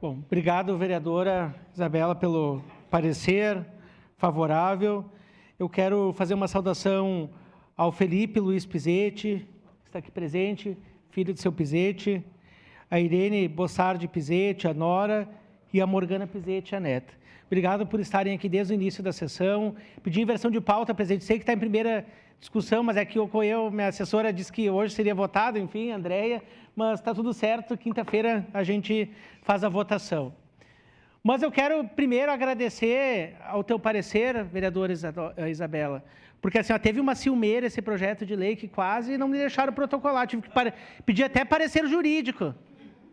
Bom, obrigado, vereadora Isabela, pelo parecer favorável. Eu quero fazer uma saudação ao Felipe Luiz Pizzetti, que está aqui presente, filho do seu Pizzetti, a Irene Bossardi Pizzetti, a Nora, e a Morgana Pizzetti, a neta. Obrigado por estarem aqui desde o início da sessão. Pedi inversão de pauta, presidente. Sei que está em primeira discussão, mas é que ocorreu, minha assessora disse que hoje seria votado, enfim, Andréia, mas está tudo certo, quinta-feira a gente faz a votação. Mas eu quero primeiro agradecer ao teu parecer, vereadora Isabela, porque assim, ó, teve uma ciumeira esse projeto de lei que quase não me deixaram protocolar, tive que pedir até parecer jurídico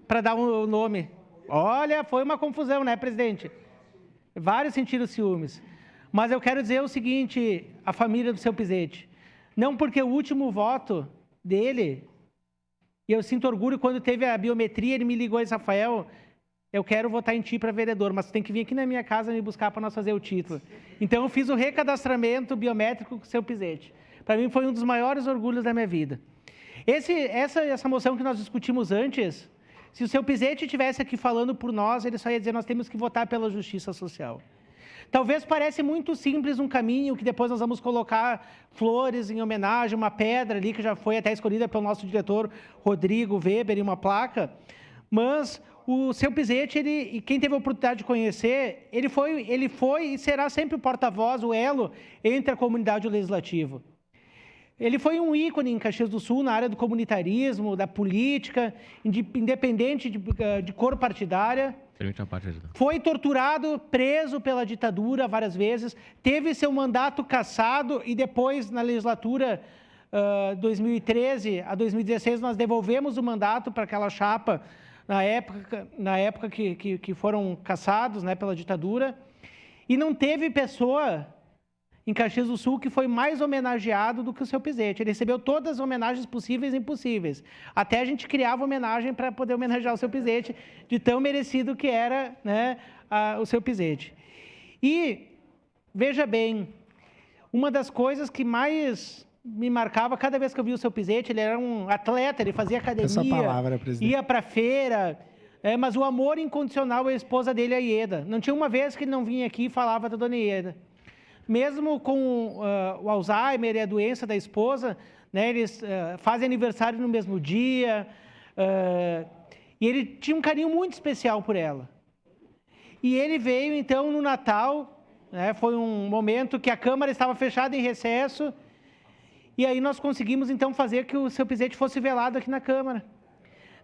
para dar um nome. Olha, foi uma confusão, né, presidente? Vários sentiram ciúmes. Mas eu quero dizer o seguinte, a família do seu Pizzetti, não porque o último voto dele, e eu sinto orgulho quando teve a biometria, ele me ligou e disse, Rafael, eu quero votar em ti para vereador, mas tu tem que vir aqui na minha casa me buscar para nós fazer o título. Então eu fiz o recadastramento biométrico com o seu Pizzetti. Para mim foi um dos maiores orgulhos da minha vida. Essa moção que nós discutimos antes, se o seu Pizzetti estivesse aqui falando por nós, ele só ia dizer, nós temos que votar pela justiça social. Talvez pareça muito simples um caminho que depois nós vamos colocar flores em homenagem, uma pedra ali que já foi até escolhida pelo nosso diretor Rodrigo Weber e uma placa, mas o seu Pizzetti, e quem teve a oportunidade de conhecer, ele foi e será sempre o porta-voz, o elo entre a comunidade e o legislativo. Ele foi um ícone em Caxias do Sul na área do comunitarismo, da política, independente de cor partidária. Foi torturado, preso pela ditadura várias vezes, teve seu mandato cassado e depois, na legislatura 2013 a 2016, nós devolvemos o mandato para aquela chapa, na época que foram cassados, né, pela ditadura. E não teve pessoa em Caxias do Sul que foi mais homenageado do que o seu Pizzetti. Ele recebeu todas as homenagens possíveis e impossíveis. Até a gente criava homenagem para poder homenagear o seu Pizzetti, de tão merecido que era, né, o seu Pizzetti. E, veja bem, uma das coisas que mais me marcava, cada vez que eu via o seu Pizzetti, ele era um atleta, ele fazia academia, ia para a feira, mas o amor incondicional à esposa dele, a Ieda. Não tinha uma vez que ele não vinha aqui e falava da dona Ieda. Mesmo com o Alzheimer e a doença da esposa, né, eles fazem aniversário no mesmo dia, e ele tinha um carinho muito especial por ela. E ele veio, então, no Natal, né, foi um momento que a Câmara estava fechada em recesso, e aí nós conseguimos, então, fazer que o seu Pizzetti fosse velado aqui na Câmara.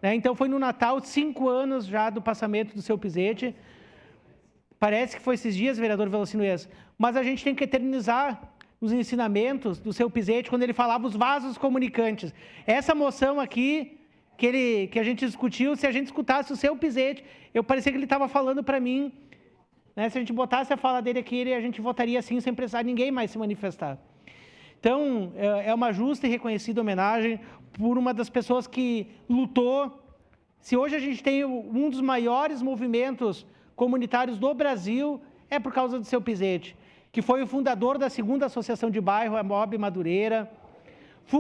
Né, então, foi no Natal, 5 anos já do passamento do seu Pizzetti. Parece que foi esses dias, vereador Velocino Ex, mas a gente tem que eternizar os ensinamentos do seu Pizzetti quando ele falava os vasos comunicantes. Essa moção aqui, que a gente discutiu, se a gente escutasse o seu Pizzetti, eu parecia que ele estava falando para mim, né? Se a gente botasse a fala dele aqui, a gente votaria assim, sem precisar ninguém mais se manifestar. Então, é uma justa e reconhecida homenagem por uma das pessoas que lutou. Se hoje a gente tem um dos maiores movimentos comunitários do Brasil, é por causa do seu Pizzetti, que foi o fundador da segunda associação de bairro, a MOB Madureira,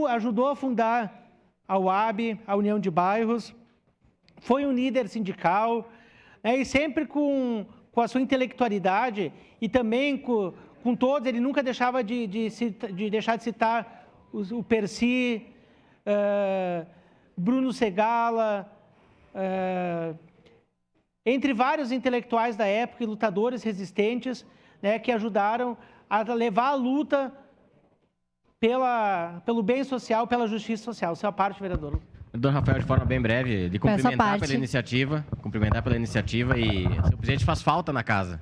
ajudou a fundar a UAB, a União de Bairros, foi um líder sindical, né, e sempre com a sua intelectualidade e também com todos, ele nunca deixava de deixar de citar o Percy, Bruno Segala, entre vários intelectuais da época e lutadores resistentes, né, que ajudaram a levar a luta pelo bem social, pela justiça social. Sua parte, vereador. Dona Rafael, de forma bem breve, de cumprimentar pela iniciativa, e o seu Pizzetti faz falta na casa.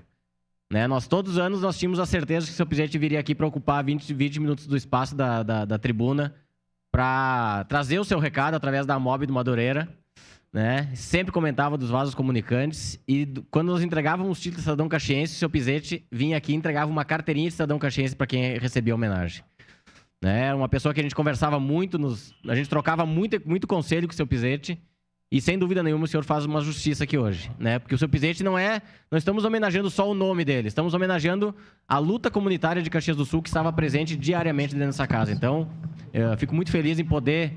Né? Todos os anos, nós tínhamos a certeza que o seu Pizzetti viria aqui para ocupar 20 minutos do espaço da tribuna para trazer o seu recado através da MOB do Madureira. Né? Sempre comentava dos vasos comunicantes e quando nós entregávamos o título de cidadão caxiense, o seu Pizzetti vinha aqui e entregava uma carteirinha de cidadão caxiense para quem recebia a homenagem. Né? Uma pessoa que a gente conversava muito, a gente trocava muito conselho com o seu Pizzetti e sem dúvida nenhuma o senhor faz uma justiça aqui hoje. Né? Porque o seu Pizzetti não estamos homenageando só o nome dele, estamos homenageando a luta comunitária de Caxias do Sul que estava presente diariamente dentro dessa casa. Então, eu fico muito feliz em poder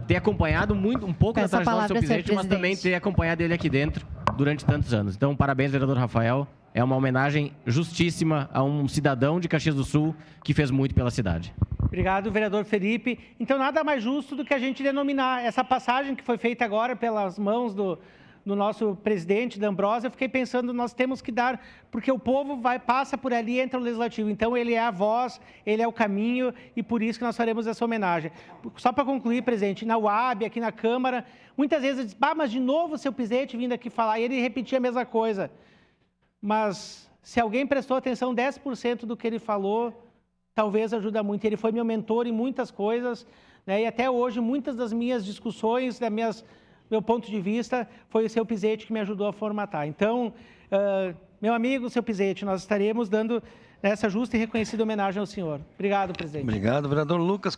ter acompanhado um pouco da trajetória do seu Pizzetti, mas também ter acompanhado ele aqui dentro durante tantos anos. Então, parabéns, vereador Rafael. É uma homenagem justíssima a um cidadão de Caxias do Sul que fez muito pela cidade. Obrigado, vereador Felipe. Então, nada mais justo do que a gente denominar essa passagem que foi feita agora pelas mãos do nosso presidente, D'Ambrosi. Eu fiquei pensando, nós temos que dar, porque o povo passa por ali e entra o legislativo. Então, ele é a voz, ele é o caminho, e por isso que nós faremos essa homenagem. Só para concluir, presidente, na UAB, aqui na Câmara, muitas vezes eu disse, mas de novo o seu Pizzetti vindo aqui falar, e ele repetia a mesma coisa. Mas se alguém prestou atenção 10% do que ele falou, talvez ajuda muito. Ele foi meu mentor em muitas coisas, né? E até hoje, muitas das minhas discussões, meu ponto de vista, foi o seu Pizzetti que me ajudou a formatar. Então, meu amigo, seu Pizzetti, nós estaremos dando essa justa e reconhecida homenagem ao senhor. Obrigado, presidente. Obrigado, vereador Lucas.